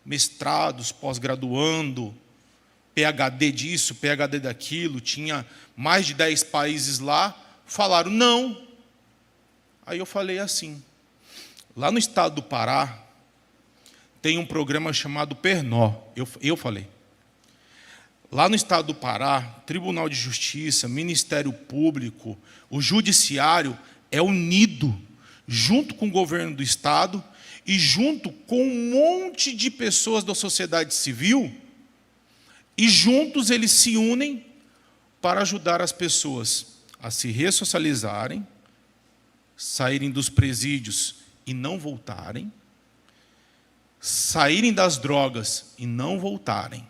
mestrados, pós-graduando, PhD disso, PhD daquilo, tinha mais de 10 países lá, falaram não. Aí eu falei assim, lá no estado do Pará, tem um programa chamado Pernó. Eu falei. Lá no estado do Pará, Tribunal de Justiça, Ministério Público, o Judiciário é unido, junto com o governo do estado e junto com um monte de pessoas da sociedade civil, e juntos eles se unem para ajudar as pessoas a se ressocializarem, saírem dos presídios e não voltarem, saírem das drogas e não voltarem.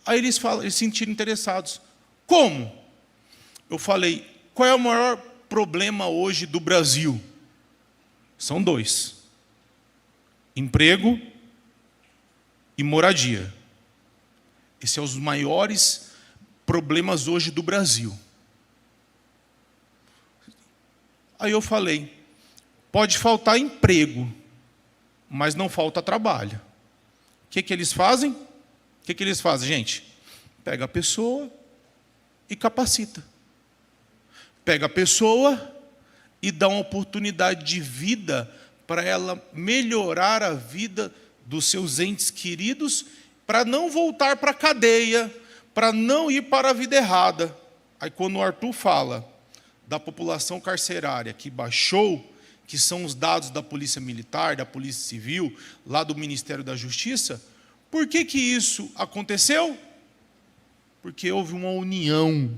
Aí eles se sentiram interessados. Como? Eu falei, qual é o maior problema hoje do Brasil? São 2. Emprego e moradia. Esses são os maiores problemas hoje do Brasil. Aí eu falei, pode faltar emprego, mas não falta trabalho. O que eles fazem? O que eles fazem, gente? Pega a pessoa e capacita. Pega a pessoa e dá uma oportunidade de vida para ela melhorar a vida dos seus entes queridos, para não voltar para a cadeia, para não ir para a vida errada. Aí quando o Arthur fala da população carcerária que baixou, que são os dados da Polícia Militar, da Polícia Civil, lá do Ministério da Justiça, por que isso aconteceu? Porque houve uma união.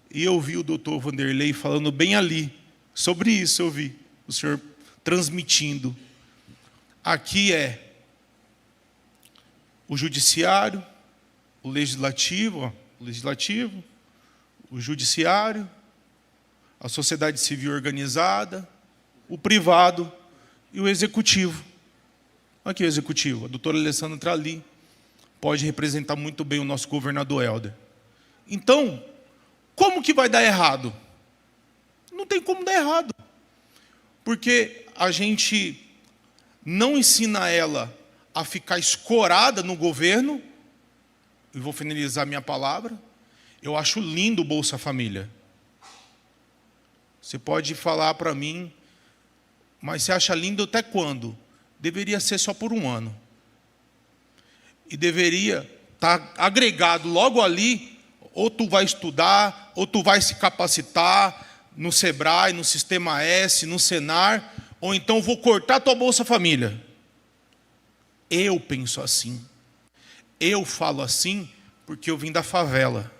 E eu vi o doutor Vanderlei falando bem ali, sobre isso eu vi, o senhor transmitindo. Aqui é o judiciário, o legislativo, o judiciário, a sociedade civil organizada, o privado e o executivo. Aqui o executivo, a doutora Alessandra Trali, pode representar muito bem o nosso governador Helder. Então, como que vai dar errado? Não tem como dar errado. Porque a gente não ensina ela a ficar escorada no governo, e vou finalizar minha palavra, eu acho lindo o Bolsa Família. Você pode falar para mim, mas você acha lindo até quando? Deveria ser só por 1 ano. E deveria estar agregado logo ali, ou tu vai estudar, ou tu vai se capacitar no Sebrae, no Sistema S, no Senar, ou então vou cortar tua Bolsa Família. Eu penso assim. Eu falo assim porque eu vim da favela.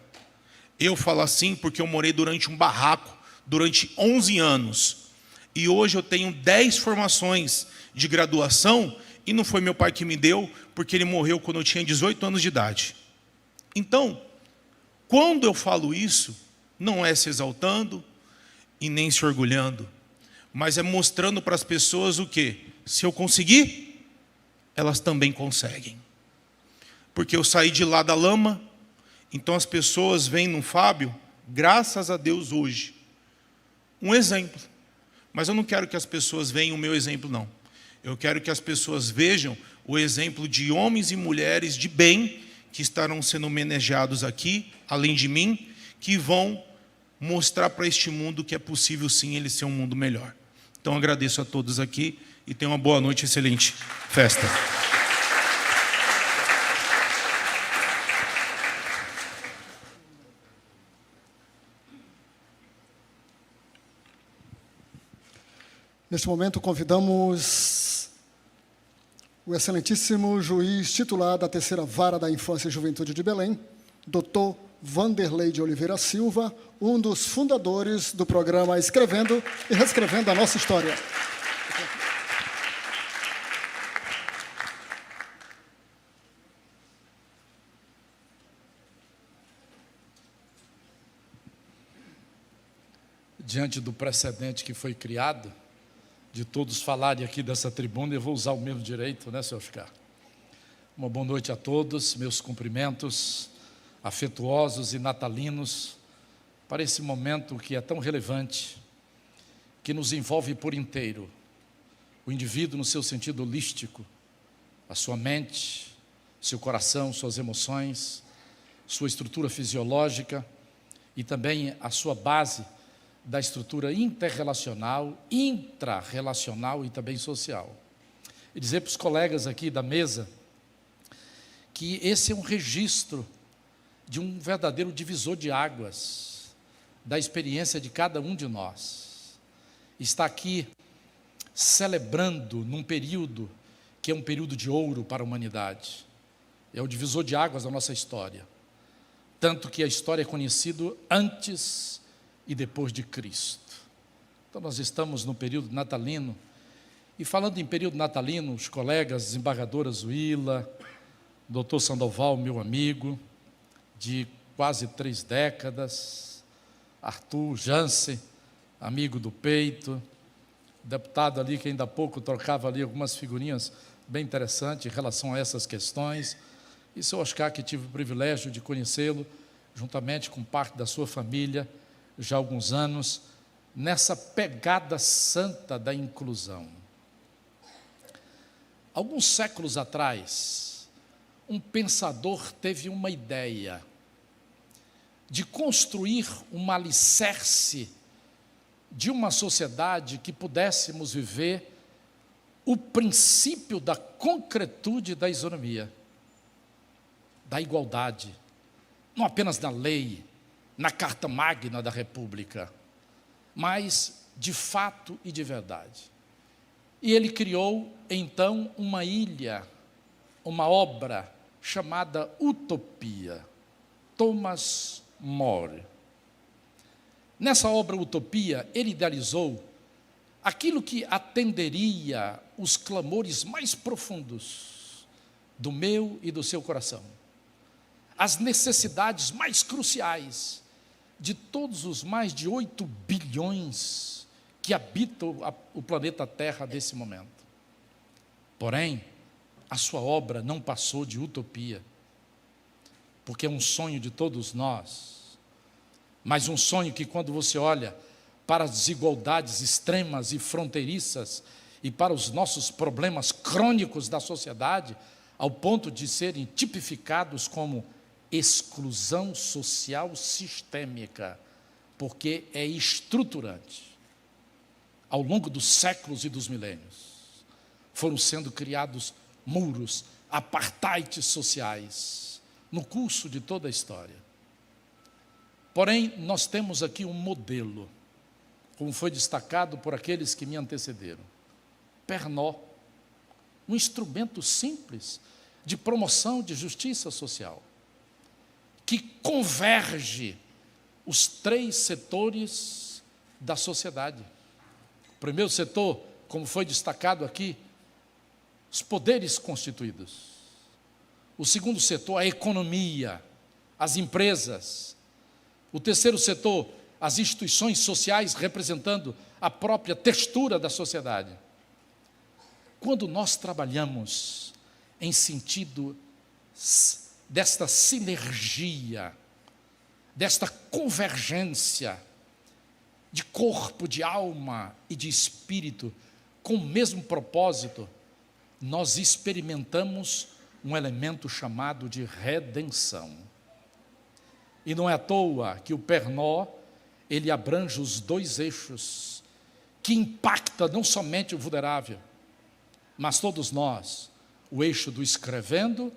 Eu falo assim porque eu morei durante um barraco, durante 11 anos. E hoje eu tenho 10 formações de graduação, e não foi meu pai que me deu, porque ele morreu quando eu tinha 18 anos de idade. Então, quando eu falo isso, não é se exaltando e nem se orgulhando, mas é mostrando para as pessoas o quê? Se eu conseguir, elas também conseguem. Porque eu saí de lá da lama, então as pessoas veem no Fábio, graças a Deus hoje, um exemplo. Mas eu não quero que as pessoas vejam o meu exemplo, não. Eu quero que as pessoas vejam o exemplo de homens e mulheres de bem que estarão sendo homenageados aqui, além de mim, que vão mostrar para este mundo que é possível sim ele ser um mundo melhor. Então agradeço a todos aqui e tenham uma boa noite, excelente festa. Neste momento, convidamos o excelentíssimo juiz titular da 3ª Vara da Infância e Juventude de Belém, Dr. Vanderlei de Oliveira Silva, um dos fundadores do programa Escrevendo e Reescrevendo a Nossa História. Diante do precedente que foi criado, de todos falarem aqui dessa tribuna, eu vou usar o mesmo direito, né, senhor Oscar? Uma boa noite a todos, meus cumprimentos afetuosos e natalinos para esse momento que é tão relevante, que nos envolve por inteiro, o indivíduo no seu sentido holístico, a sua mente, seu coração, suas emoções, sua estrutura fisiológica e também a sua base da estrutura interrelacional, intrarrelacional e também social. E dizer para os colegas aqui da mesa que esse é um registro de um verdadeiro divisor de águas da experiência de cada um de nós. Está aqui celebrando num período que é um período de ouro para a humanidade. É o divisor de águas da nossa história. Tanto que a história é conhecida antes e depois de Cristo. Então nós estamos no período natalino, e falando em período natalino, os colegas, desembargadoras Willa, doutor Sandoval, meu amigo, de quase 3 décadas, Arthur Jansen, amigo do peito, deputado ali que ainda há pouco trocava ali algumas figurinhas bem interessantes em relação a essas questões, e seu Oscar, que tive o privilégio de conhecê-lo, juntamente com parte da sua família, já há alguns anos, nessa pegada santa da inclusão. Alguns séculos atrás, um pensador teve uma ideia de construir um alicerce de uma sociedade que pudéssemos viver o princípio da concretude da isonomia, da igualdade, não apenas na lei, na Carta Magna da República, mas de fato e de verdade. E ele criou, então, uma ilha, uma obra chamada Utopia, Thomas More. Nessa obra Utopia, ele idealizou aquilo que atenderia os clamores mais profundos do meu e do seu coração, as necessidades mais cruciais de todos os mais de 8 bilhões que habitam o planeta Terra nesse momento. Porém, a sua obra não passou de utopia, porque é um sonho de todos nós, mas um sonho que, quando você olha para as desigualdades extremas e fronteiriças e para os nossos problemas crônicos da sociedade, ao ponto de serem tipificados como exclusão social sistêmica, porque é estruturante. Ao longo dos séculos e dos milênios, foram sendo criados muros, apartheids sociais, no curso de toda a história. Porém, nós temos aqui um modelo, como foi destacado por aqueles que me antecederam. Pernod, um instrumento simples de promoção de justiça social, que converge os 3 setores da sociedade. O primeiro setor, como foi destacado aqui, os poderes constituídos. O segundo setor, a economia, as empresas. O terceiro setor, as instituições sociais representando a própria textura da sociedade. Quando nós trabalhamos em sentido desta sinergia, desta convergência de corpo, de alma e de espírito, com o mesmo propósito, nós experimentamos um elemento chamado de redenção. E não é à toa que o Pernod, ele abrange os 2 eixos, que impacta não somente o vulnerável, mas todos nós, o eixo do escrevendo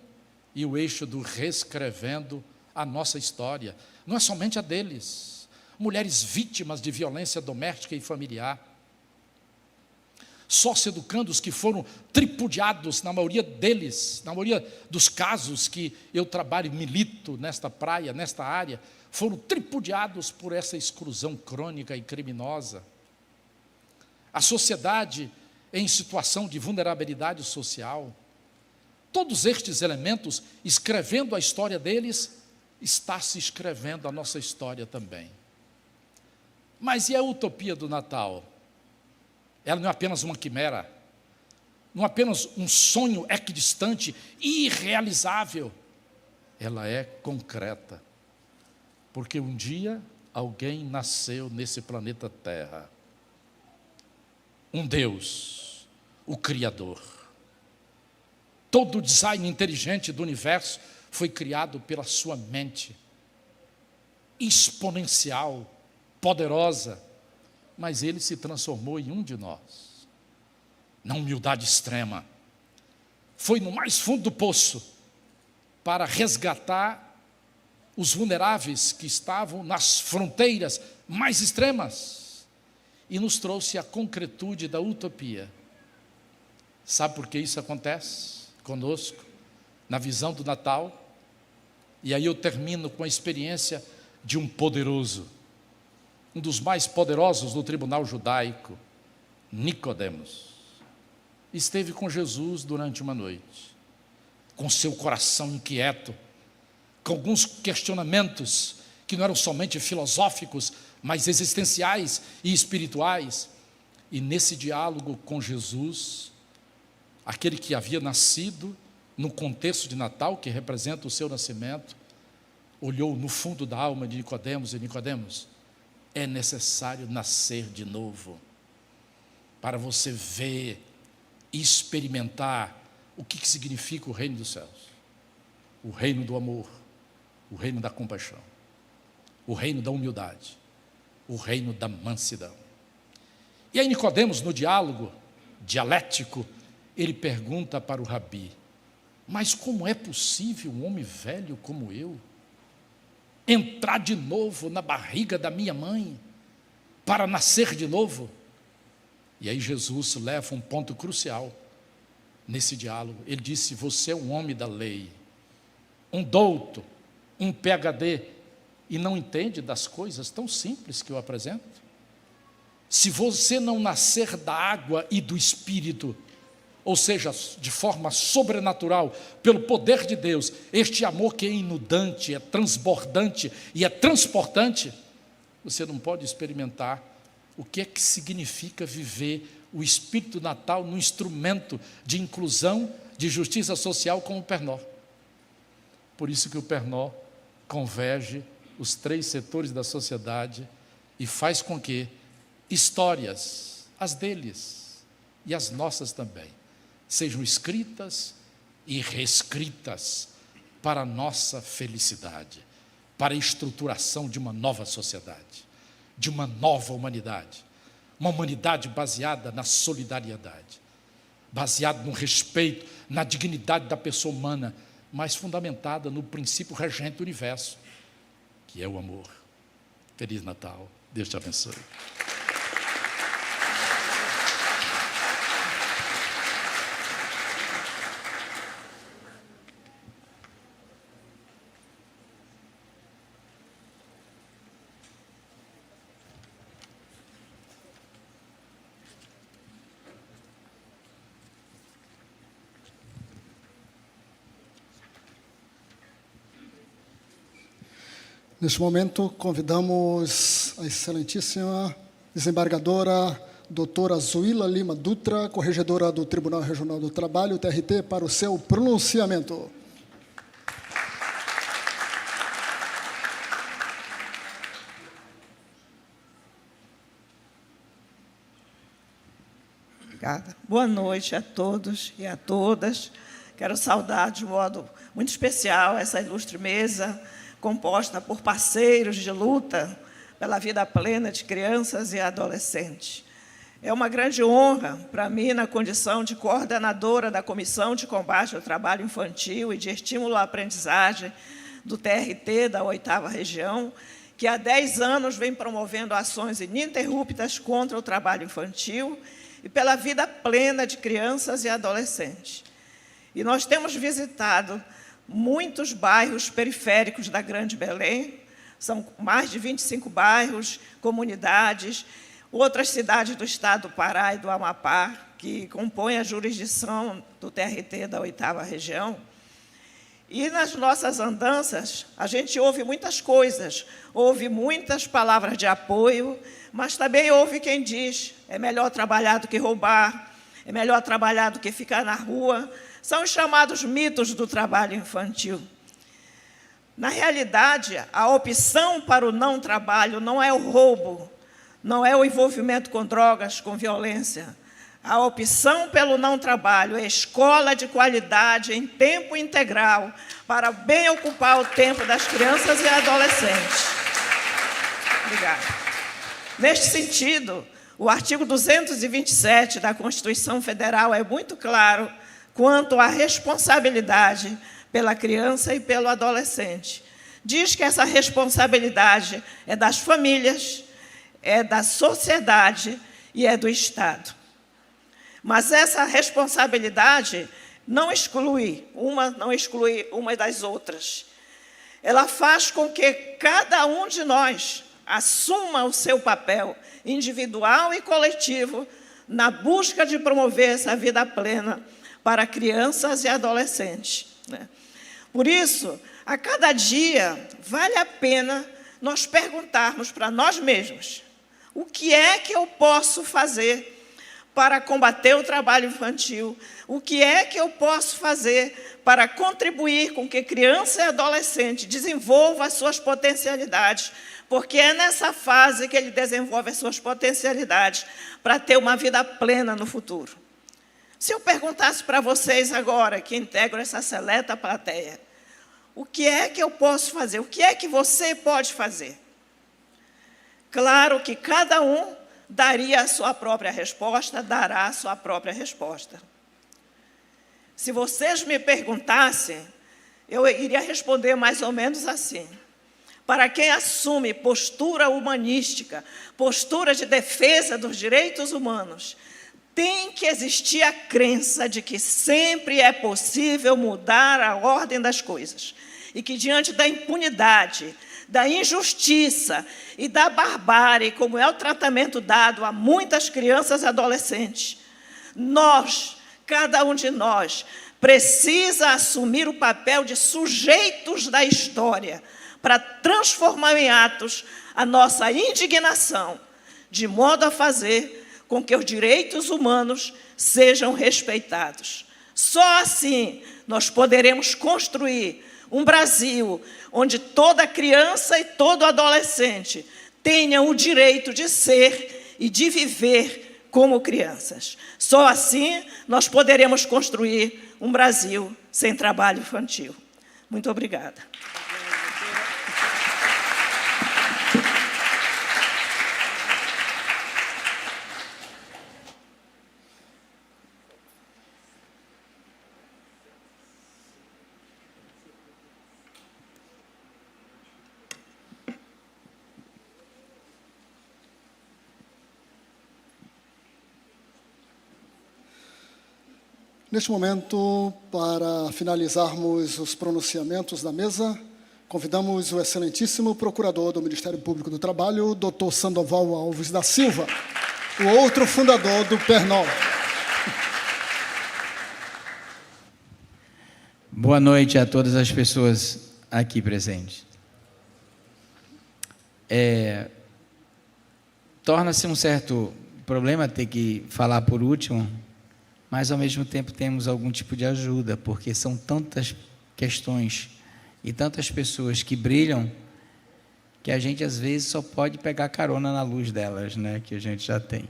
e o eixo do reescrevendo a nossa história. Não é somente a deles, mulheres vítimas de violência doméstica e familiar, sócio-educandos que foram tripudiados, na maioria deles, na maioria dos casos que eu trabalho, milito nesta praia, nesta área, foram tripudiados por essa exclusão crônica e criminosa. A sociedade em situação de vulnerabilidade social. Todos estes elementos, escrevendo a história deles, está se escrevendo a nossa história também. Mas e a utopia do Natal? Ela não é apenas uma quimera, não é apenas um sonho equidistante, irrealizável. Ela é concreta, porque um dia alguém nasceu nesse planeta Terra. Um Deus, o Criador. todo o design inteligente do universo foi criado pela sua mente, exponencial, poderosa, mas ele se transformou em um de nós, na humildade extrema. Foi no mais fundo do poço para resgatar os vulneráveis que estavam nas fronteiras mais extremas e nos trouxe a concretude da utopia. Sabe por que isso acontece conosco, na visão do Natal? E aí eu termino com a experiência de um poderoso, um dos mais poderosos do tribunal judaico, Nicodemos. Esteve com Jesus durante uma noite, com seu coração inquieto, com alguns questionamentos que não eram somente filosóficos, mas existenciais e espirituais. E nesse diálogo com Jesus, aquele que havia nascido no contexto de Natal, que representa o seu nascimento, olhou no fundo da alma de Nicodemos e Nicodemos, é necessário nascer de novo, para você ver e experimentar o que significa o reino dos céus, o reino do amor, o reino da compaixão, o reino da humildade, o reino da mansidão. E aí Nicodemos, no diálogo dialético, ele pergunta para o Rabi: mas como é possível um homem velho como eu entrar de novo na barriga da minha mãe para nascer de novo? E aí Jesus leva um ponto crucial nesse diálogo. Ele disse: você é um homem da lei, um douto, um PhD, e não entende das coisas tão simples que eu apresento? Se você não nascer da água e do Espírito, ou seja, de forma sobrenatural, pelo poder de Deus, este amor que é inundante, é transbordante e é transportante, você não pode experimentar o que é que significa viver o Espírito Natal num instrumento de inclusão, de justiça social como o Pernod. Por isso que o Pernod converge os 3 setores da sociedade e faz com que histórias, as deles e as nossas também, sejam escritas e reescritas para a nossa felicidade, para a estruturação de uma nova sociedade, de uma nova humanidade, uma humanidade baseada na solidariedade, baseada no respeito, na dignidade da pessoa humana, mas fundamentada no princípio regente do universo, que é o amor. Feliz Natal, Deus te abençoe. Neste momento, convidamos a excelentíssima desembargadora doutora Zuila Lima Dutra, corregedora do Tribunal Regional do Trabalho, TRT, para o seu pronunciamento. Obrigada. Boa noite a todos e a todas. Quero saudar de modo muito especial essa ilustre mesa, composta por parceiros de luta pela vida plena de crianças e adolescentes. É uma grande honra para mim, na condição de coordenadora da Comissão de Combate ao Trabalho Infantil e de Estímulo à Aprendizagem do TRT da 8ª Região, que há 10 anos vem promovendo ações ininterruptas contra o trabalho infantil e pela vida plena de crianças e adolescentes. E nós temos visitado muitos bairros periféricos da Grande Belém, são mais de 25 bairros, comunidades, outras cidades do estado do Pará e do Amapá, que compõem a jurisdição do TRT da 8ª Região. E nas nossas andanças, a gente ouve muitas coisas, ouve muitas palavras de apoio, mas também ouve quem diz: é melhor trabalhar do que roubar, é melhor trabalhar do que ficar na rua. São os chamados mitos do trabalho infantil. Na realidade, a opção para o não trabalho não é o roubo, não é o envolvimento com drogas, com violência. a opção pelo não trabalho é escola de qualidade em tempo integral para bem ocupar o tempo das crianças e adolescentes. Obrigada. Neste sentido, o artigo 227 da Constituição Federal é muito claro quanto à responsabilidade pela criança e pelo adolescente. Diz que essa responsabilidade é das famílias, é da sociedade e é do Estado. Mas essa responsabilidade não exclui uma das outras. Ela faz com que cada um de nós assuma o seu papel individual e coletivo na busca de promover essa vida plena para crianças e adolescentes. Por isso, a cada dia, vale a pena nós perguntarmos para nós mesmos: o que é que eu posso fazer para combater o trabalho infantil? O que é que eu posso fazer para contribuir com que criança e adolescente desenvolva as suas potencialidades? Porque é nessa fase que ele desenvolve as suas potencialidades para ter uma vida plena no futuro. Se eu perguntasse para vocês agora, que integram essa seleta plateia, o que é que eu posso fazer? O que é que você pode fazer? Claro que cada um daria a sua própria resposta, dará a sua própria resposta. Se vocês me perguntassem, eu iria responder mais ou menos assim: para quem assume postura humanística, postura de defesa dos direitos humanos, tem que existir a crença de que sempre é possível mudar a ordem das coisas e que, diante da impunidade, da injustiça e da barbárie, como é o tratamento dado a muitas crianças e adolescentes, nós, cada um de nós, precisa assumir o papel de sujeitos da história para transformar em atos a nossa indignação, de modo a fazer com que os direitos humanos sejam respeitados. Só assim nós poderemos construir um Brasil onde toda criança e todo adolescente tenham o direito de ser e de viver como crianças. Só assim nós poderemos construir um Brasil sem trabalho infantil. Muito obrigada. Neste momento, para finalizarmos os pronunciamentos da mesa, convidamos o excelentíssimo Procurador do Ministério Público do Trabalho, Dr. Sandoval Alves da Silva, o outro fundador do PERNOL. Boa noite a todas as pessoas aqui presentes. Torna-se um certo problema ter que falar por último, mas, ao mesmo tempo, temos algum tipo de ajuda, porque são tantas questões e tantas pessoas que brilham que a gente, às vezes, só pode pegar carona na luz delas, né, que a gente já tem.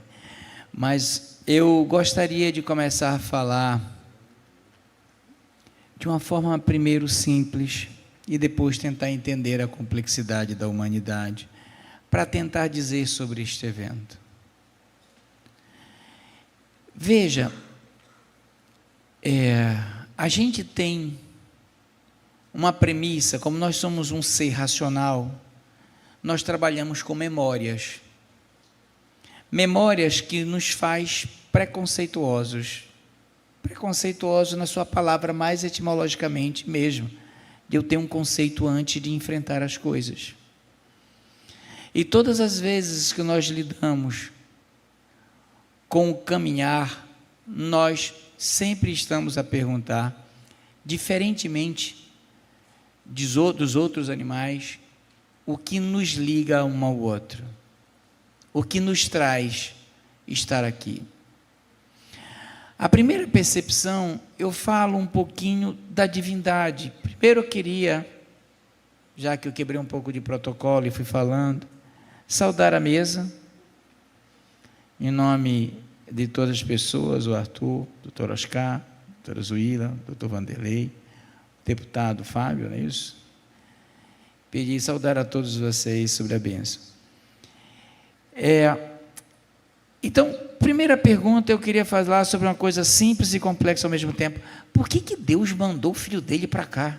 Mas eu gostaria de começar a falar de uma forma, primeiro, simples, e depois tentar entender a complexidade da humanidade, para tentar dizer sobre este evento. Veja, a gente tem uma premissa: como nós somos um ser racional, nós trabalhamos com memórias. Memórias que nos faz preconceituosos. Preconceituoso na sua palavra mais etimologicamente mesmo, de eu ter um conceito antes de enfrentar as coisas. E todas as vezes que nós lidamos com o caminhar, nós sempre estamos a perguntar, diferentemente dos outros animais, o que nos liga um ao outro, o que nos traz estar aqui. A primeira percepção, eu falo um pouquinho da divindade. Primeiro eu queria, já que eu quebrei um pouco de protocolo e fui falando, saudar a mesa, em nome de todas as pessoas, o Arthur, doutor Oscar, doutora Zuíla, doutor Vanderlei, deputado Fábio, não é isso? Pedi saudar a todos vocês sobre a bênção. Então, primeira pergunta, eu queria falar sobre uma coisa simples e complexa ao mesmo tempo. Por que Deus mandou o filho dele para cá?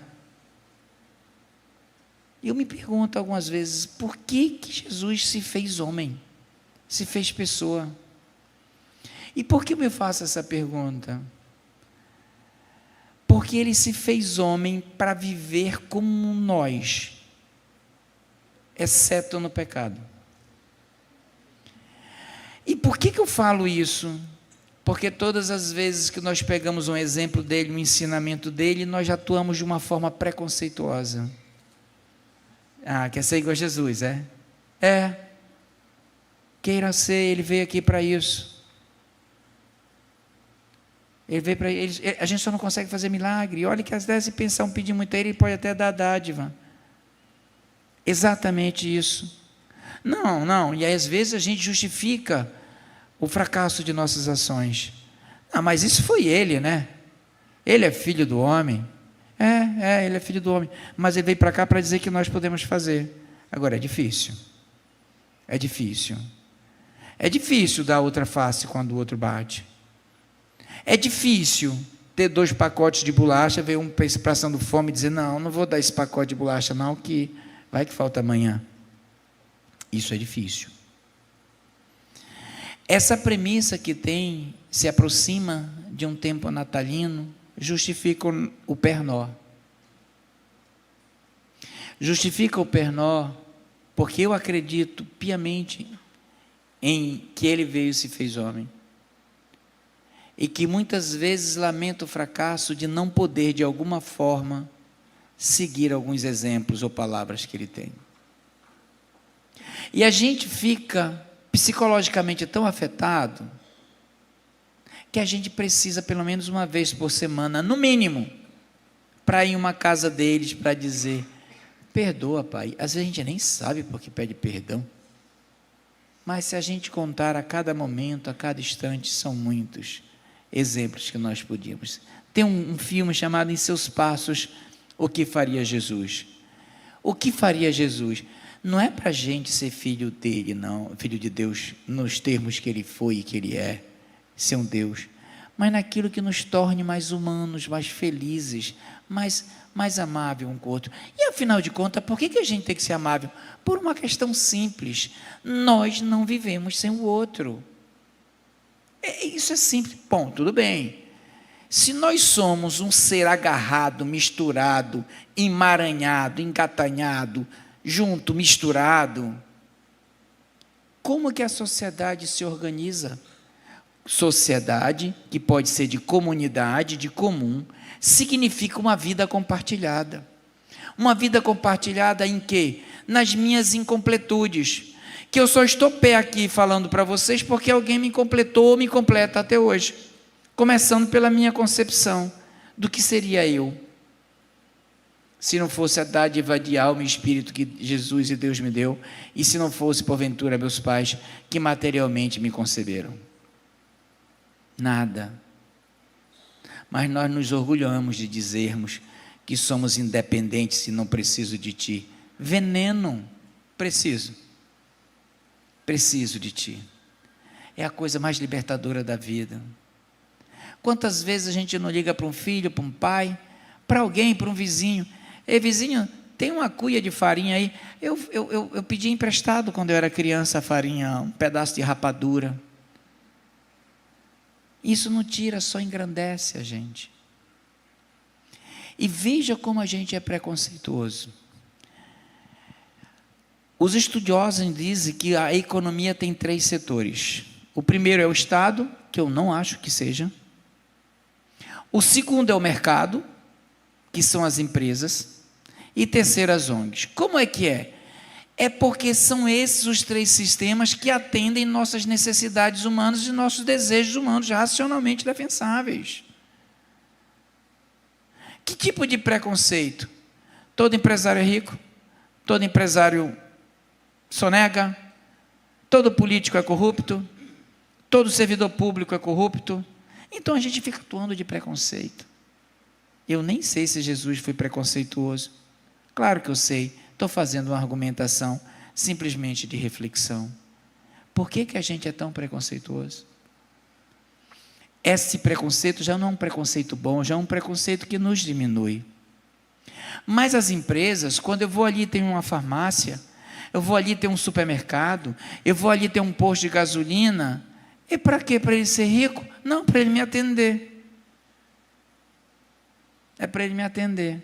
Eu me pergunto algumas vezes, por que Jesus se fez homem? Se fez pessoa? E por que eu me faço essa pergunta? Porque ele se fez homem para viver como nós, exceto no pecado. E por que eu falo isso? Porque todas as vezes que nós pegamos um exemplo dele, um ensinamento dele, nós atuamos de uma forma preconceituosa. Ah, quer ser igual a Jesus, é? É. Queira ser, ele veio aqui para isso. Ele veio para ele. A gente só não consegue fazer milagre. Olha que às vezes se pensar um pedir muito a ele, ele pode até dar dádiva. Exatamente isso. Não. E às vezes a gente justifica o fracasso de nossas ações. Ah, mas isso foi ele, né? Ele é filho do homem. Ele é filho do homem. Mas ele veio para cá para dizer que nós podemos fazer. Agora, é difícil. É difícil. É difícil dar outra face quando o outro bate. É difícil ter 2 pacotes de bolacha, ver um passando fome e dizer, não vou dar esse pacote de bolacha não, que vai que falta amanhã. Isso é difícil. Essa premissa que tem, se aproxima de um tempo natalino, justifica o pernó. Justifica o pernó porque eu acredito piamente em que ele veio e se fez homem. E que muitas vezes lamento o fracasso de não poder, de alguma forma, seguir alguns exemplos ou palavras que ele tem. E a gente fica psicologicamente tão afetado que a gente precisa pelo menos uma vez por semana, no mínimo, para ir em uma casa deles para dizer, perdoa, pai. Às vezes a gente nem sabe por que pede perdão. Mas se a gente contar a cada momento, a cada instante, são muitos exemplos que nós podíamos. Tem um filme chamado Em Seus Passos, O que Faria Jesus? O que faria Jesus? Não é para a gente ser filho dele, não, filho de Deus, nos termos que ele foi e que ele é, ser um Deus, mas naquilo que nos torne mais humanos, mais felizes, mais amável um com o outro. E afinal de contas, por que a gente tem que ser amável? Por uma questão simples, nós não vivemos sem o outro. Isso é simples. Bom, tudo bem. Se nós somos um ser agarrado, misturado, emaranhado, engatanhado, junto, misturado, como que a sociedade se organiza? Sociedade, que pode ser de comunidade, de comum, significa uma vida compartilhada. Uma vida compartilhada em quê? Nas minhas incompletudes, que eu só estou aqui falando para vocês porque alguém me completou ou me completa até hoje, começando pela minha concepção do que seria eu, se não fosse a dádiva de alma e espírito que Jesus e Deus me deu, e se não fosse, porventura, meus pais, que materialmente me conceberam. Nada. Mas nós nos orgulhamos de dizermos que somos independentes e não preciso de ti. Veneno, preciso de ti. É a coisa mais libertadora da vida. Quantas vezes a gente não liga para um filho, para um pai, para alguém, para um vizinho, ei vizinho, tem uma cuia de farinha aí, eu pedi emprestado quando eu era criança a farinha, um pedaço de rapadura. Isso não tira, só engrandece a gente. E veja como a gente é preconceituoso. Os estudiosos dizem que a economia tem 3 setores. O primeiro é o Estado, que eu não acho que seja. O segundo é o mercado, que são as empresas. E terceiro, as ONGs. Como é que é? É porque são esses os 3 sistemas que atendem nossas necessidades humanas e nossos desejos humanos racionalmente defensáveis. Que tipo de preconceito? Todo empresário é rico? Todo empresário sonega? Todo político é corrupto? todo servidor público é corrupto. Então a gente fica atuando de preconceito. Eu nem sei se Jesus foi preconceituoso. Claro que eu sei, estou fazendo uma argumentação simplesmente de reflexão. Por que que a gente é tão preconceituoso? Esse preconceito já não é um preconceito bom, já é um preconceito que nos diminui. Mas as empresas, quando eu vou ali tem uma farmácia, eu vou ali ter um supermercado, eu vou ali ter um posto de gasolina, e para quê? Para ele ser rico? Não, para ele me atender. É para ele me atender.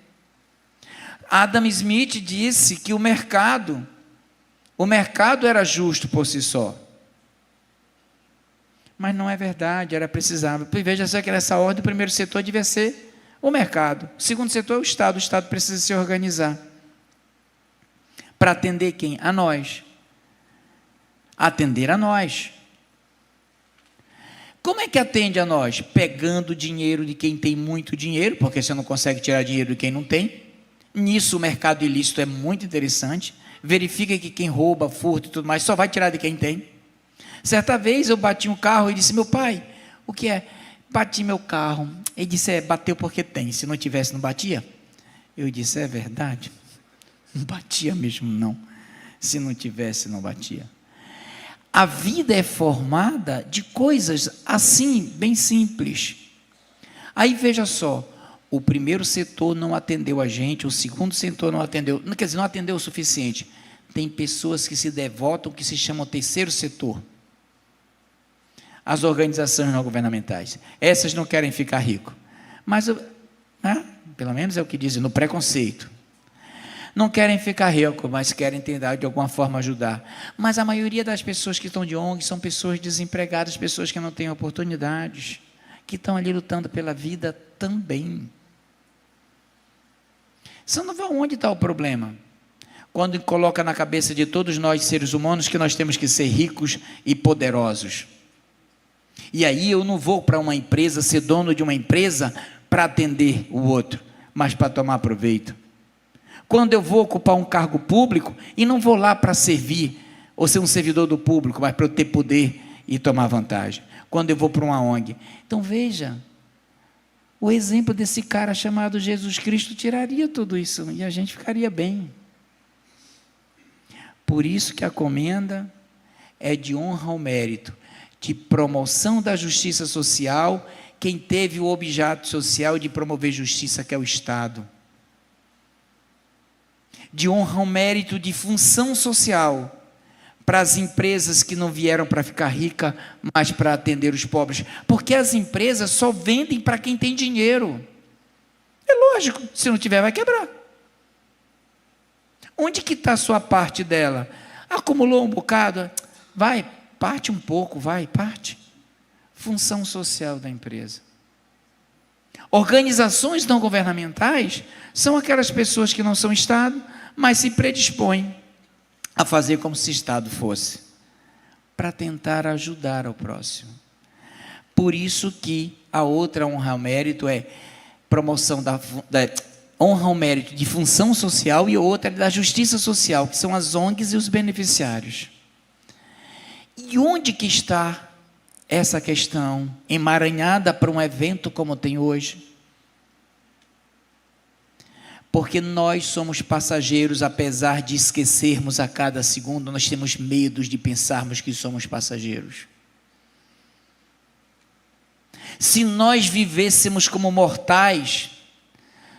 Adam Smith disse que o mercado era justo por si só. Mas não é verdade, era precisável. Veja só que nessa ordem, o primeiro setor devia ser o mercado. O segundo setor é o Estado precisa se organizar. Para atender quem? A nós. Atender a nós. Como é que atende a nós? Pegando dinheiro de quem tem muito dinheiro, porque você não consegue tirar dinheiro de quem não tem. Nisso o mercado ilícito é muito interessante. Verifica que quem rouba, furta e tudo mais, só vai tirar de quem tem. Certa vez eu bati um carro e disse, meu pai, o que é? Bati meu carro. Ele disse, bateu porque tem, se não tivesse não batia. Eu disse, é verdade? Não batia mesmo não, se não tivesse não batia. A vida é formada de coisas assim, bem simples. Aí veja só, o primeiro setor não atendeu a gente, o segundo setor não atendeu, quer dizer, não atendeu o suficiente. Tem pessoas que se devotam, que se chamam terceiro setor. As organizações não governamentais. Essas não querem ficar ricos. Mas, pelo menos é o que dizem, no preconceito. Não querem ficar ricos, mas querem tentar de alguma forma ajudar. Mas a maioria das pessoas que estão de ONG são pessoas desempregadas, pessoas que não têm oportunidades, que estão ali lutando pela vida também. Você não vê onde está o problema? Quando coloca na cabeça de todos nós, seres humanos, que nós temos que ser ricos e poderosos. E aí eu não vou para uma empresa, ser dono de uma empresa, para atender o outro, mas para tomar proveito. Quando eu vou ocupar um cargo público, e não vou lá para servir, ou ser um servidor do público, mas para eu ter poder e tomar vantagem. Quando eu vou para uma ONG. Então veja, o exemplo desse cara chamado Jesus Cristo tiraria tudo isso, e a gente ficaria bem. Por isso que a comenda é de honra ao mérito, de promoção da justiça social, quem teve o objeto social de promover justiça, que é o Estado. De honra ao mérito de função social, para as empresas que não vieram para ficar rica, mas para atender os pobres. Porque as empresas só vendem para quem tem dinheiro. É lógico, se não tiver vai quebrar. Onde que está a sua parte dela? Acumulou um bocado? Vai, parte um pouco, vai, parte. Função social da empresa. Organizações não governamentais são aquelas pessoas que não são Estado, mas se predispõem a fazer como se Estado fosse, para tentar ajudar ao próximo. Por isso que a outra honra ao mérito é promoção da honra ao mérito de função social, e outra é da justiça social, que são as ONGs e os beneficiários. E onde que está essa questão emaranhada para um evento como tem hoje? Porque nós somos passageiros, apesar de esquecermos a cada segundo, nós temos medo de pensarmos que somos passageiros. Se nós vivêssemos como mortais,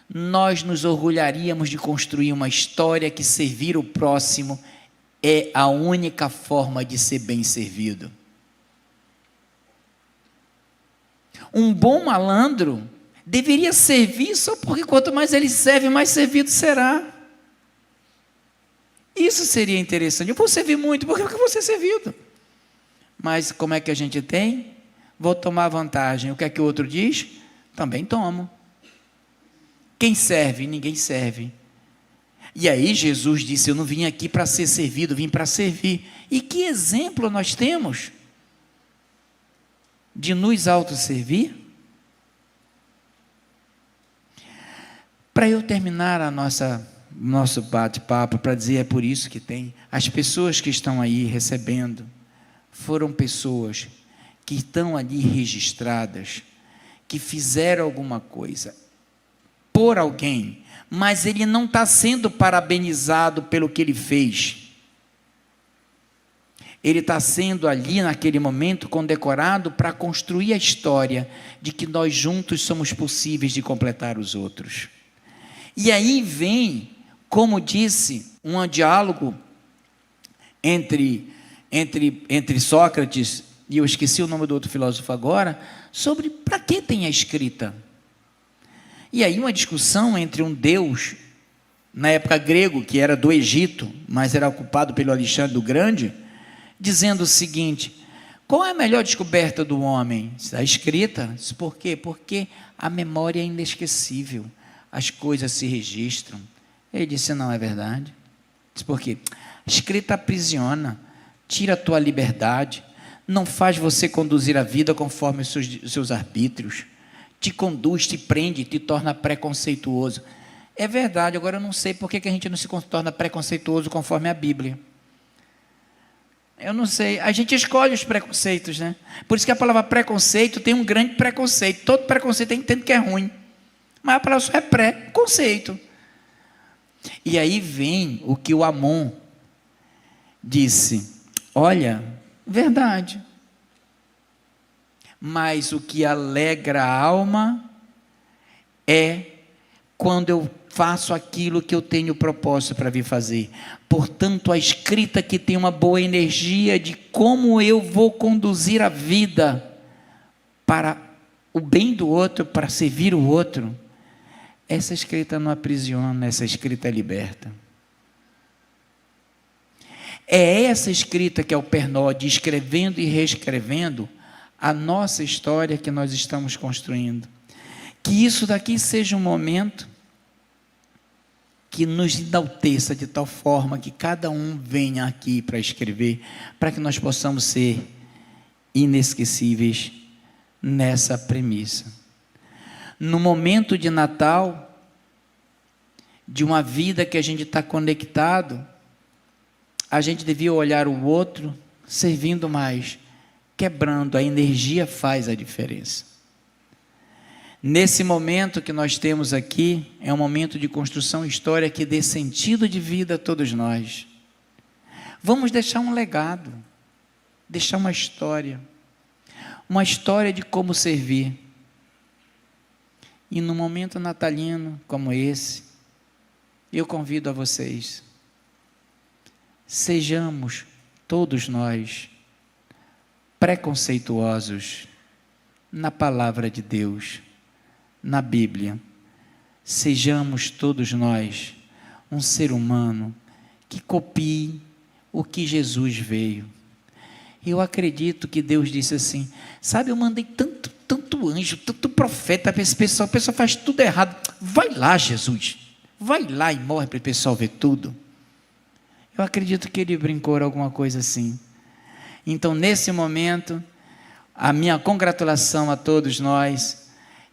nós nos orgulharíamos de construir uma história que servir o próximo é a única forma de ser bem servido. Um bom malandro deveria servir só porque quanto mais ele serve, mais servido será. Isso seria interessante. Eu vou servir muito, porque eu vou ser servido. Mas como é que a gente tem? Vou tomar vantagem. O que é que o outro diz? Também tomo. Quem serve? Ninguém serve. E aí Jesus disse, eu não vim aqui para ser servido, vim para servir. E que exemplo nós temos de nos autosservir? Para eu terminar nosso bate-papo, para dizer, é por isso que tem, as pessoas que estão aí recebendo, foram pessoas que estão ali registradas, que fizeram alguma coisa por alguém, mas ele não está sendo parabenizado pelo que ele fez. Ele está sendo ali, naquele momento, condecorado para construir a história de que nós juntos somos possíveis de completar os outros. E aí vem, como disse, um diálogo entre Sócrates, e eu esqueci o nome do outro filósofo agora, sobre para que tem a escrita. E aí uma discussão entre um deus, na época grego, que era do Egito, mas era ocupado pelo Alexandre o Grande, dizendo o seguinte: qual é a melhor descoberta do homem? A escrita. Por quê? Porque a memória é inesquecível, as coisas se registram. Ele disse: não é verdade. Disse: por quê? A escrita aprisiona, tira a tua liberdade, não faz você conduzir a vida conforme os seus arbítrios, te conduz, te prende, te torna preconceituoso. É verdade. Agora eu não sei por que a gente não se torna preconceituoso conforme a Bíblia. Eu não sei, a gente escolhe os preconceitos, né? Por isso que a palavra preconceito tem um grande preconceito. Todo preconceito a gente entende que é ruim, mas a palavra só é pré-conceito. E aí vem o que o Amon disse: olha, verdade, mas o que alegra a alma é quando eu faço aquilo que eu tenho propósito para vir fazer. Portanto, a escrita que tem uma boa energia de como eu vou conduzir a vida para o bem do outro, para servir o outro, essa escrita não aprisiona, essa escrita liberta. É essa escrita que é o pernó de escrevendo e reescrevendo a nossa história que nós estamos construindo. Que isso daqui seja um momento que nos enalteça de tal forma que cada um venha aqui para escrever, para que nós possamos ser inesquecíveis nessa premissa. No momento de Natal, de uma vida que a gente está conectado, a gente devia olhar o outro servindo mais, quebrando, a energia faz a diferença. Nesse momento que nós temos aqui, é um momento de construção histórica que dê sentido de vida a todos nós. Vamos deixar um legado, deixar uma história de como servir. E no momento natalino como esse, eu convido a vocês, sejamos todos nós preconceituosos na palavra de Deus, na Bíblia. Sejamos todos nós um ser humano que copie o que Jesus veio. Eu acredito que Deus disse assim: sabe, eu mandei tanto anjo, tanto profeta para esse pessoal, o pessoal faz tudo errado. Vai lá, Jesus, vai lá e morre para o pessoal ver tudo. Eu acredito que ele brincou alguma coisa assim. Então, nesse momento, a minha congratulação a todos nós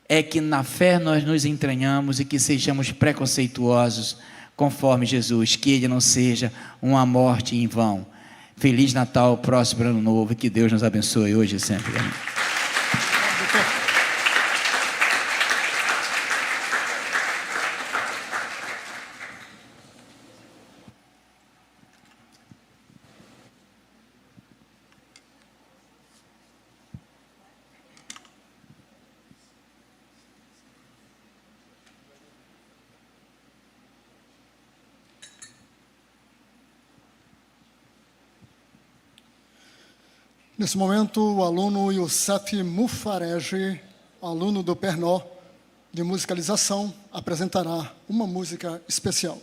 é que na fé nós nos entranhamos e que sejamos preconceituosos conforme Jesus, que ele não seja uma morte em vão. Feliz Natal, próximo ano novo, e que Deus nos abençoe hoje e sempre. Amém. Nesse momento, o aluno Youssef Mufarege, aluno do Pernó de musicalização, apresentará uma música especial.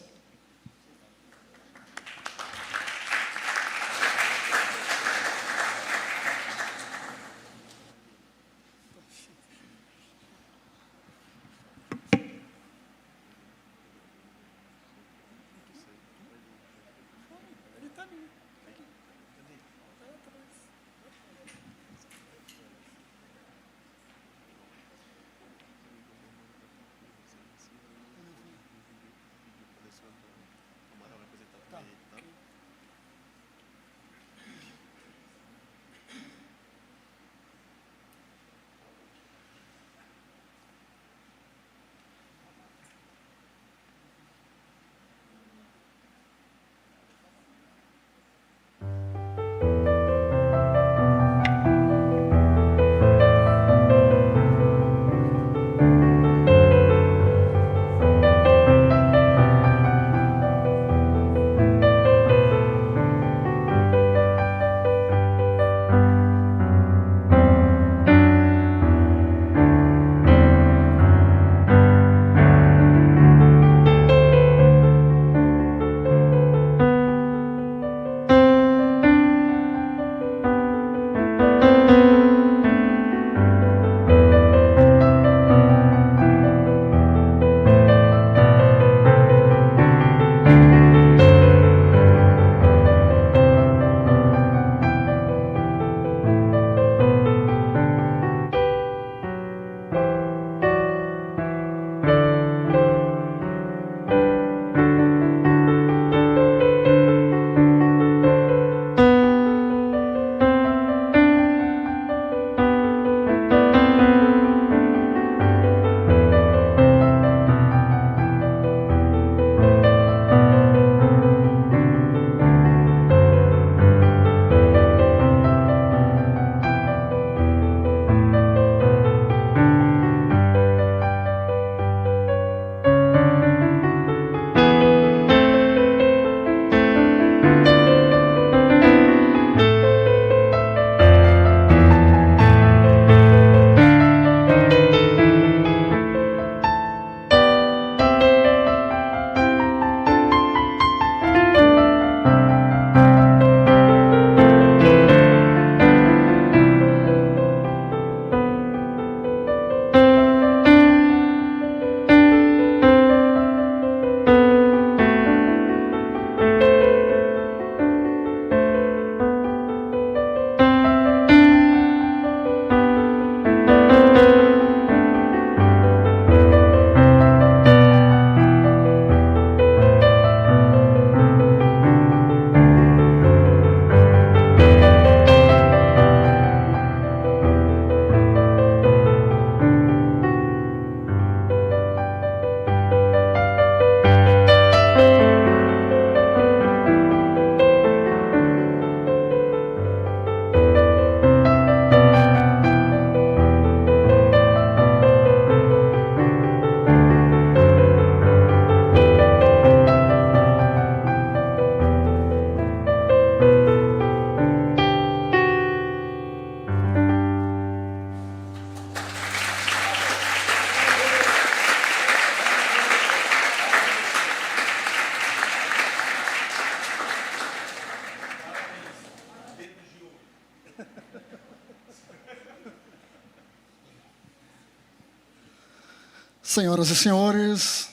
Senhoras e senhores,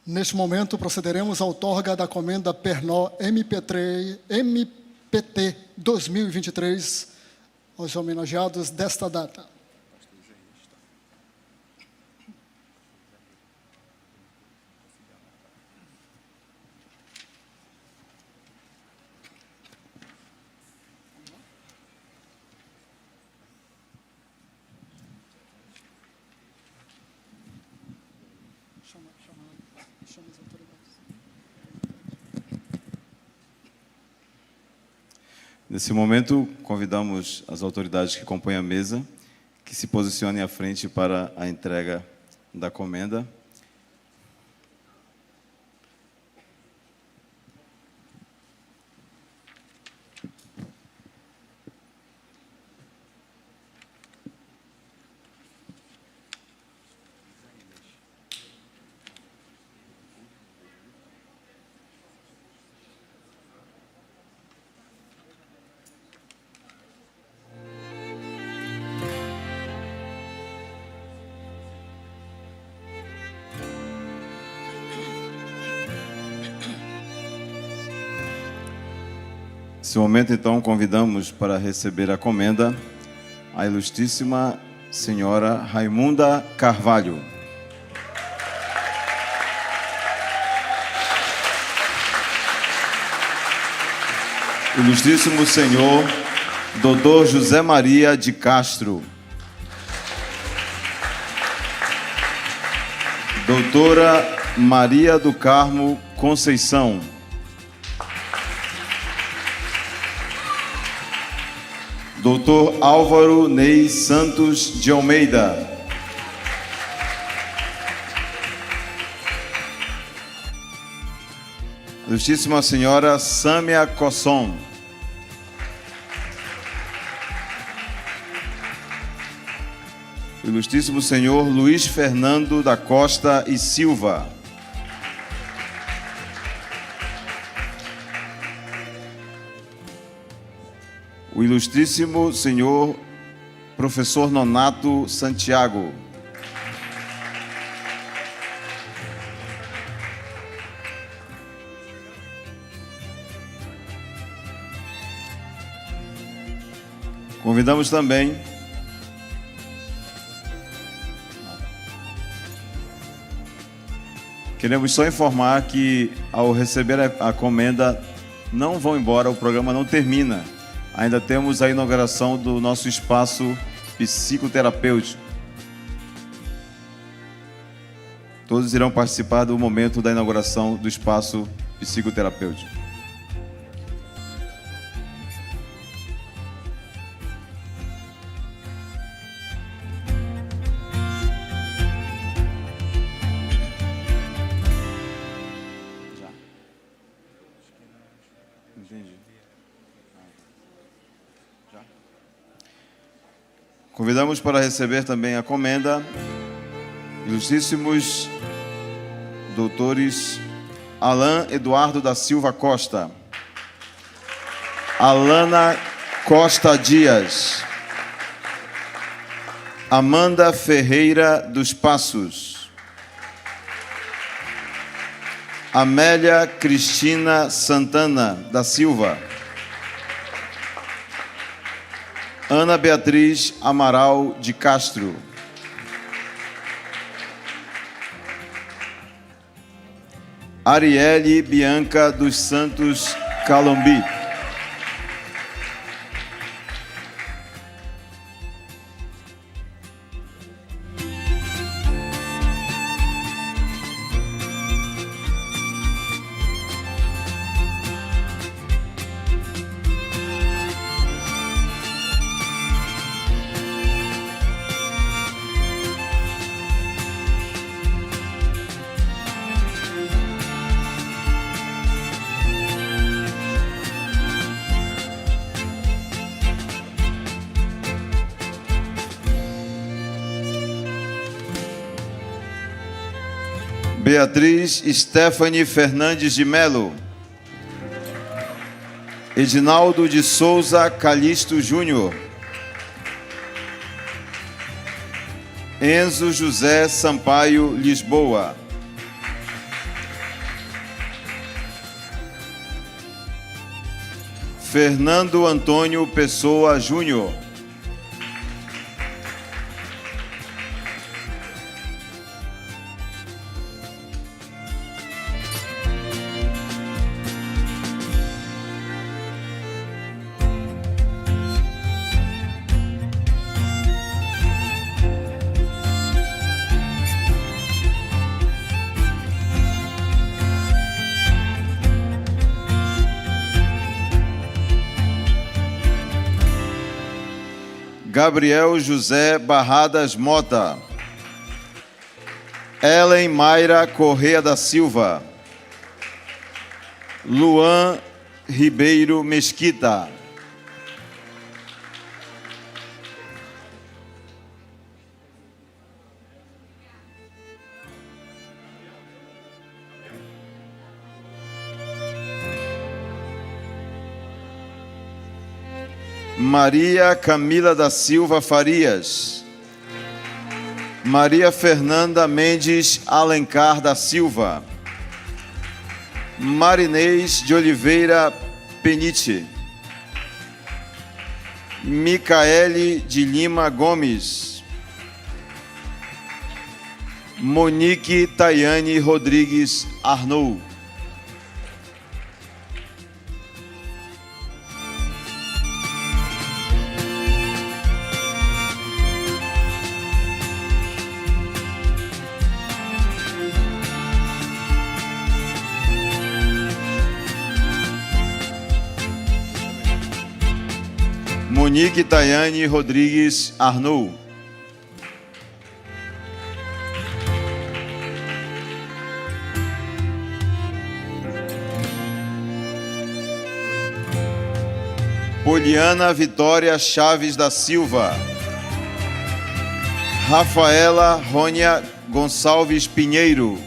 neste momento procederemos à outorga da comenda Pernod MPT 2023 aos homenageados desta data. Nesse momento, convidamos as autoridades que compõem a mesa que se posicionem à frente para a entrega da comenda. Nesse momento, então, convidamos para receber a comenda a ilustríssima senhora Raimunda Carvalho. Ilustríssimo senhor Dr. José Maria de Castro. Doutora Maria do Carmo Conceição. Doutor Álvaro Ney Santos de Almeida. Ilustríssima senhora Sâmia Cosson. Ilustríssimo senhor Luiz Fernando da Costa e Silva. O ilustríssimo senhor professor Nonato Santiago. Convidamos também queremos só informar que ao receber a comenda não vão embora, o programa não termina. Ainda temos a inauguração do nosso espaço psicoterapêutico. Todos irão participar do momento da inauguração do espaço psicoterapêutico. Já? Entendi. Convidamos para receber também a comenda ilustríssimos doutores Alain Eduardo da Silva Costa, Alana Costa Dias, Amanda Ferreira dos Passos, Amélia Cristina Santana da Silva, Ana Beatriz Amaral de Castro, Arielle Bianca dos Santos Calombi, Beatriz Stephanie Fernandes de Melo, Edinaldo de Souza Calixto Júnior, Enzo José Sampaio Lisboa. Fernando Antônio Pessoa Júnior. Gabriel José Barradas Mota. Ellen Mayra Correia da Silva. Luan Ribeiro Mesquita. Maria Camila da Silva Farias. Maria Fernanda Mendes Alencar da Silva. Marinês de Oliveira Penite. Micaele de Lima Gomes. Monique Tayane Rodrigues Arnoux. Monique Tayane Rodrigues Arnoux. Poliana Vitória Chaves da Silva. Rafaela Rônia Gonçalves Pinheiro.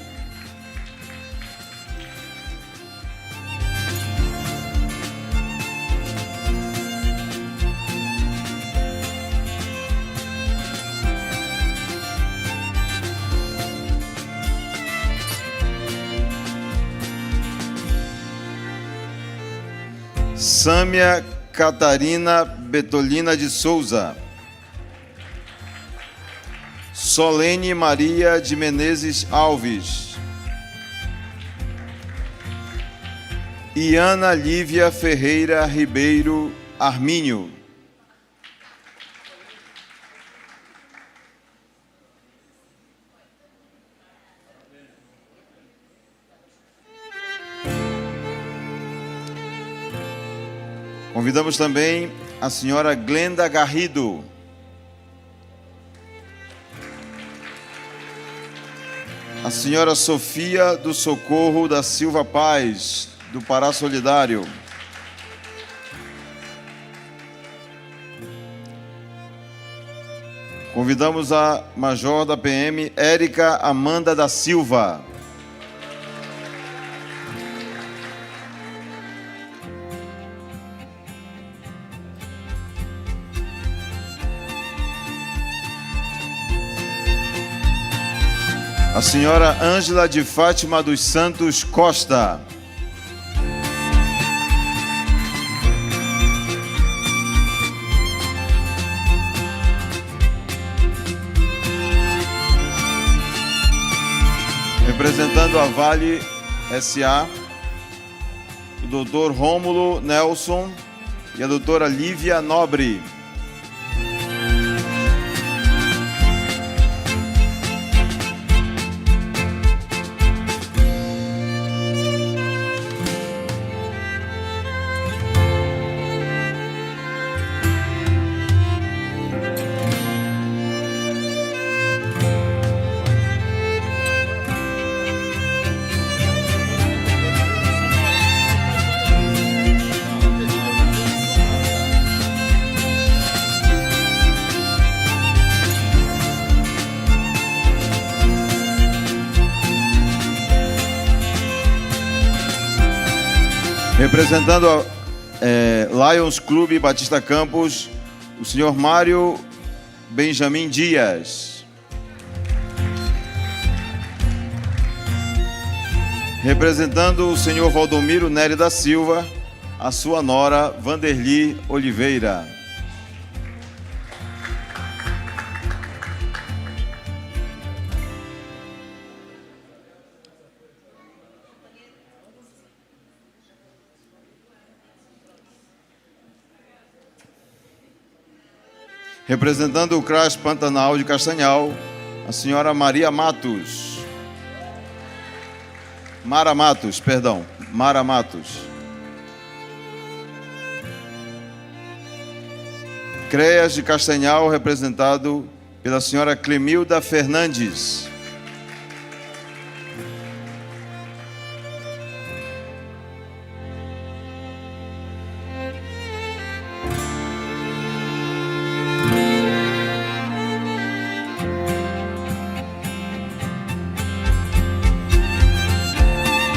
Sâmia Catarina Betolina de Souza. Solene Maria de Menezes Alves. Iana Lívia Ferreira Ribeiro Armínio. Convidamos também a senhora Glenda Garrido. A senhora Sofia do Socorro da Silva Paz, do Pará Solidário. Convidamos a Major da PM, Érica Amanda da Silva. A senhora Ângela de Fátima dos Santos Costa. Representando a Vale S.A., o doutor Rômulo Nelson e a doutora Lívia Nobre. Representando a Lions Clube Batista Campos, o senhor Mário Benjamin Dias. Representando o senhor Valdomiro Nery da Silva, a sua nora Vanderli Oliveira. Representando o CRAS Pantanal de Castanhal, a senhora Maria Matos. Mara Matos. CREAS de Castanhal, representado pela senhora Clemilda Fernandes.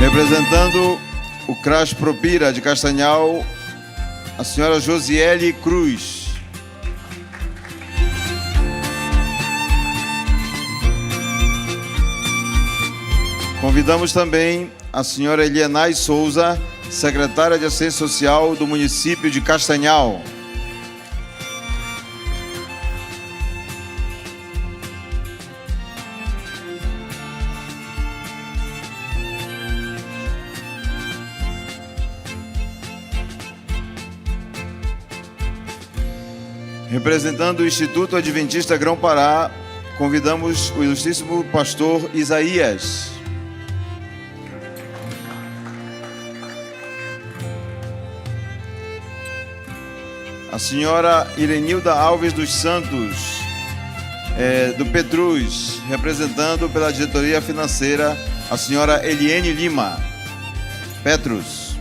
Representando o CRAS Propira de Castanhal, a senhora Josiele Cruz. Convidamos também a senhora Elienay Souza, secretária de Assistência Social do município de Castanhal. Representando o Instituto Adventista Grão-Pará, convidamos o ilustríssimo pastor Isaías. A senhora Irenilda Alves dos Santos, do Petrus, representando pela diretoria financeira, a senhora Eliene Lima. Petrus.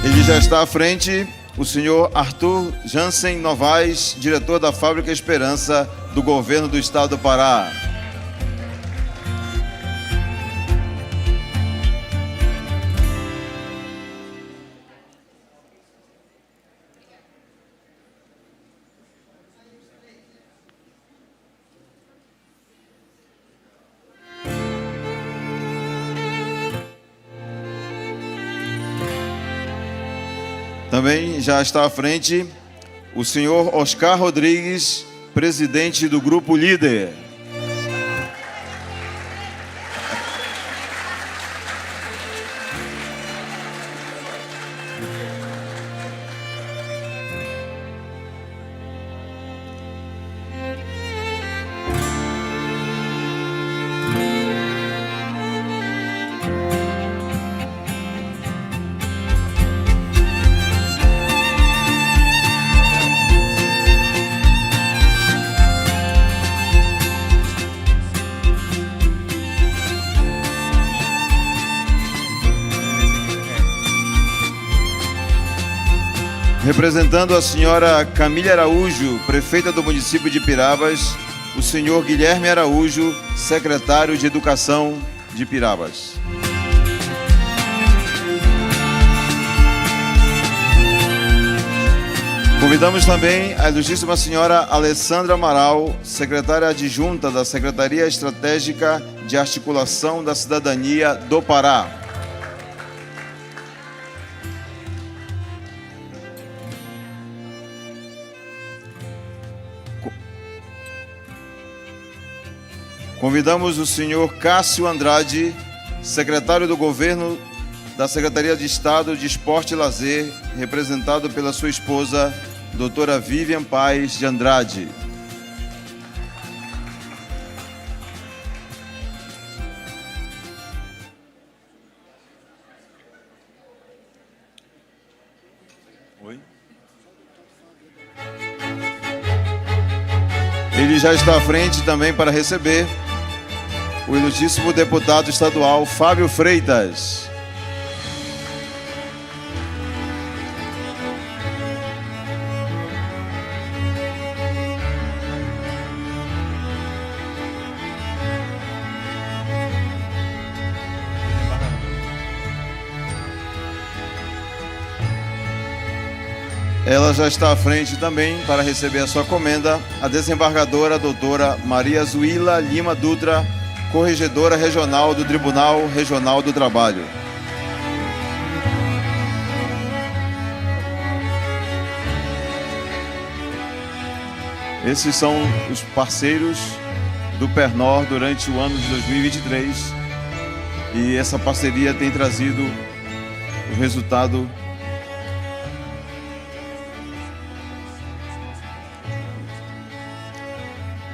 Ele já está à frente, o senhor Arthur Jansen Novaes, diretor da Fábrica Esperança do Governo do Estado do Pará. Também já está à frente o senhor Oscar Rodrigues, presidente do Grupo Líder. Representando a senhora Camila Araújo, prefeita do município de Pirabas, o senhor Guilherme Araújo, secretário de Educação de Pirabas. Convidamos também a ilustríssima senhora Alessandra Amaral, secretária adjunta da Secretaria Estratégica de Articulação da Cidadania do Pará. Convidamos o senhor Cássio Andrade, secretário do Governo da Secretaria de Estado de Esporte e Lazer, representado pela sua esposa, doutora Vivian Paes de Andrade. Ele já está à frente também para receber o ilustríssimo deputado estadual Fábio Freitas. Ela já está à frente também para receber a sua comenda, a desembargadora doutora Maria Zuila Lima Dutra, corregedora regional do Tribunal Regional do Trabalho. Esses são os parceiros do Pernor durante o ano de 2023 e essa parceria tem trazido o resultado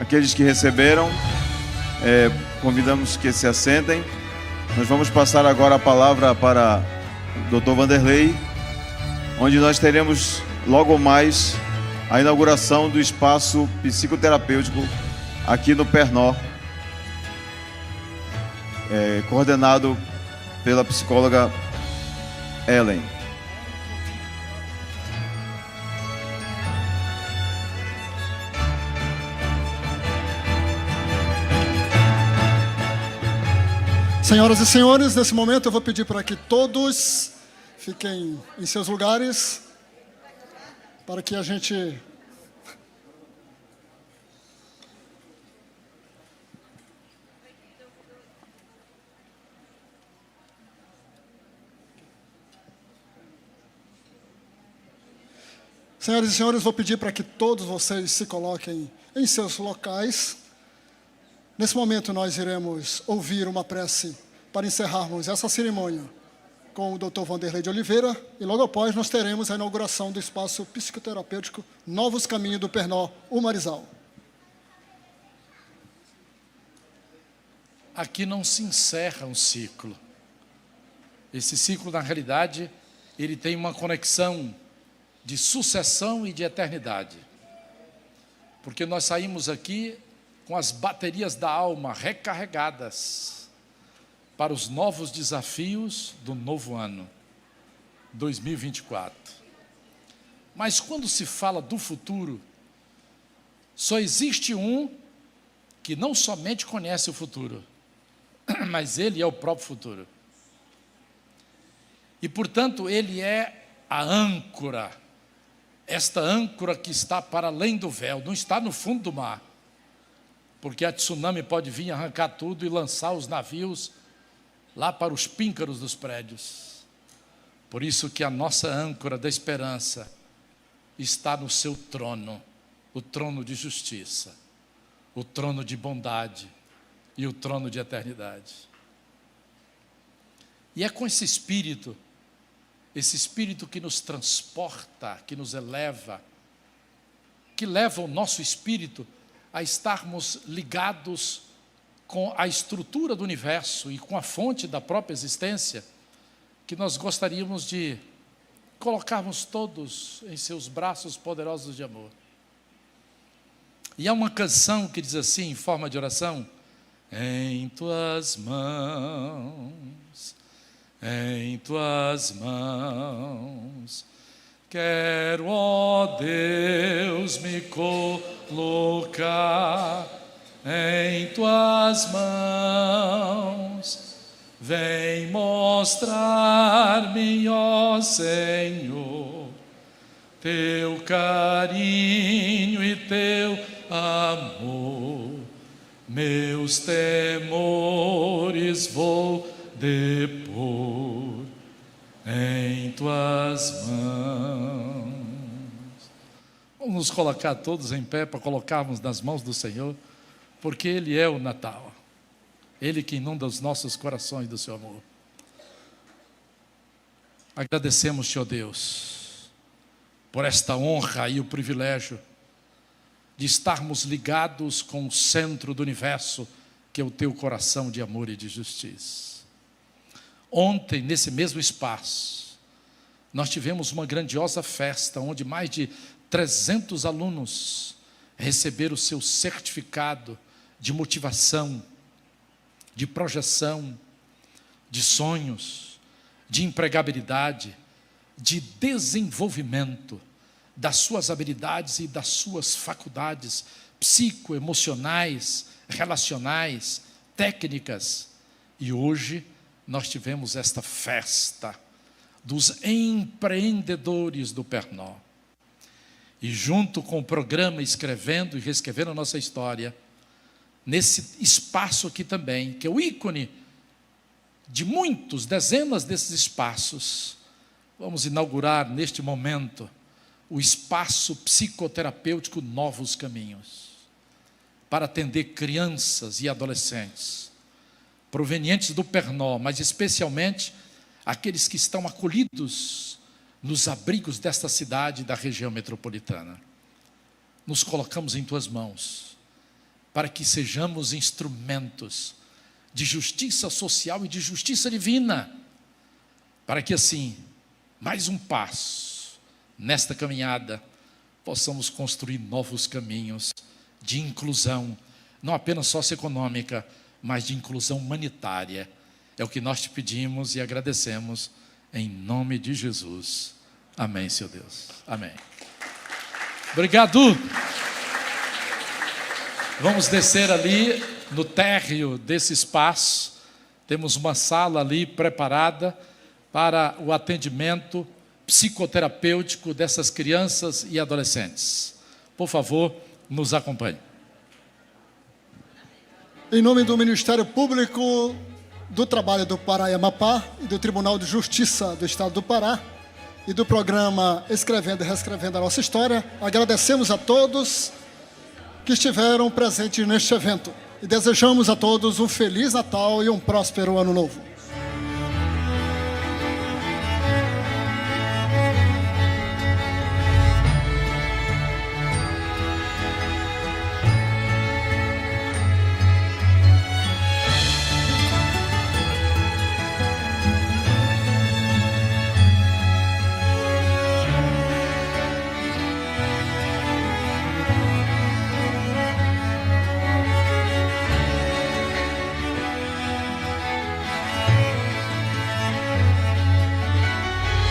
aqueles que receberam, convidamos que se assentem. Nós vamos passar agora a palavra para o Dr. Vanderlei, onde nós teremos logo mais a inauguração do espaço psicoterapêutico aqui no Pernor, coordenado pela psicóloga Ellen. Senhoras e senhores, nesse momento eu vou pedir para que todos fiquem em seus lugares, para que a gente... Senhoras e senhores, vou pedir para que todos vocês se coloquem em seus locais. Nesse momento nós iremos ouvir uma prece para encerrarmos essa cerimônia com o Dr. Vanderlei de Oliveira e logo após nós teremos a inauguração do espaço psicoterapêutico Novos Caminhos do Pernor, o Marizal. Aqui não se encerra um ciclo. Esse ciclo, na realidade, ele tem uma conexão de sucessão e de eternidade. Porque nós saímos aqui com as baterias da alma recarregadas para os novos desafios do novo ano, 2024. Mas quando se fala do futuro, só existe um que não somente conhece o futuro, mas ele é o próprio futuro. E, portanto, ele é a âncora, esta âncora que está para além do véu, não está no fundo do mar, porque a tsunami pode vir arrancar tudo e lançar os navios lá para os píncaros dos prédios. Por isso que a nossa âncora da esperança está no seu trono, o trono de justiça, o trono de bondade e o trono de eternidade. E é com esse espírito que nos transporta, que nos eleva, que leva o nosso espírito a estarmos ligados com a estrutura do universo e com a fonte da própria existência, que nós gostaríamos de colocarmos todos em seus braços poderosos de amor. E há uma canção que diz assim, em forma de oração: em tuas mãos, quero, ó Deus, me colocar em tuas mãos. Vem mostrar-me, ó Senhor, teu carinho e teu amor. Meus temores vou depor em tuas mãos. Vamos nos colocar todos em pé para colocarmos nas mãos do Senhor, porque Ele é o Natal. Ele que inunda os nossos corações do seu amor. Agradecemos-te, ó Deus, por esta honra e o privilégio de estarmos ligados com o centro do universo, que é o teu coração de amor e de justiça. Ontem, nesse mesmo espaço, nós tivemos uma grandiosa festa, onde mais de 300 alunos receberam o seu certificado de motivação, de projeção, de sonhos, de empregabilidade, de desenvolvimento das suas habilidades e das suas faculdades psicoemocionais, relacionais, técnicas. E hoje nós tivemos esta festa dos empreendedores do Pernor. E junto com o programa Escrevendo e Reescrevendo a Nossa História, nesse espaço aqui também, que é o ícone de muitos, dezenas desses espaços, vamos inaugurar neste momento o espaço psicoterapêutico Novos Caminhos, para atender crianças e adolescentes, provenientes do Pernó, mas especialmente aqueles que estão acolhidos nos abrigos desta cidade e da região metropolitana. Nos colocamos em tuas mãos, para que sejamos instrumentos de justiça social e de justiça divina, para que assim, mais um passo nesta caminhada, possamos construir novos caminhos de inclusão, não apenas socioeconômica, mas de inclusão humanitária. É o que nós te pedimos e agradecemos, em nome de Jesus. Amém, Senhor Deus. Amém. Obrigado. Vamos descer ali no térreo desse espaço. Temos uma sala ali preparada para o atendimento psicoterapêutico dessas crianças e adolescentes. Por favor, nos acompanhe. Em nome do Ministério Público do Trabalho do Pará e Amapá e do Tribunal de Justiça do Estado do Pará e do programa Escrevendo e Reescrevendo a Nossa História, agradecemos a todos que estiveram presentes neste evento e desejamos a todos um Feliz Natal e um próspero Ano Novo.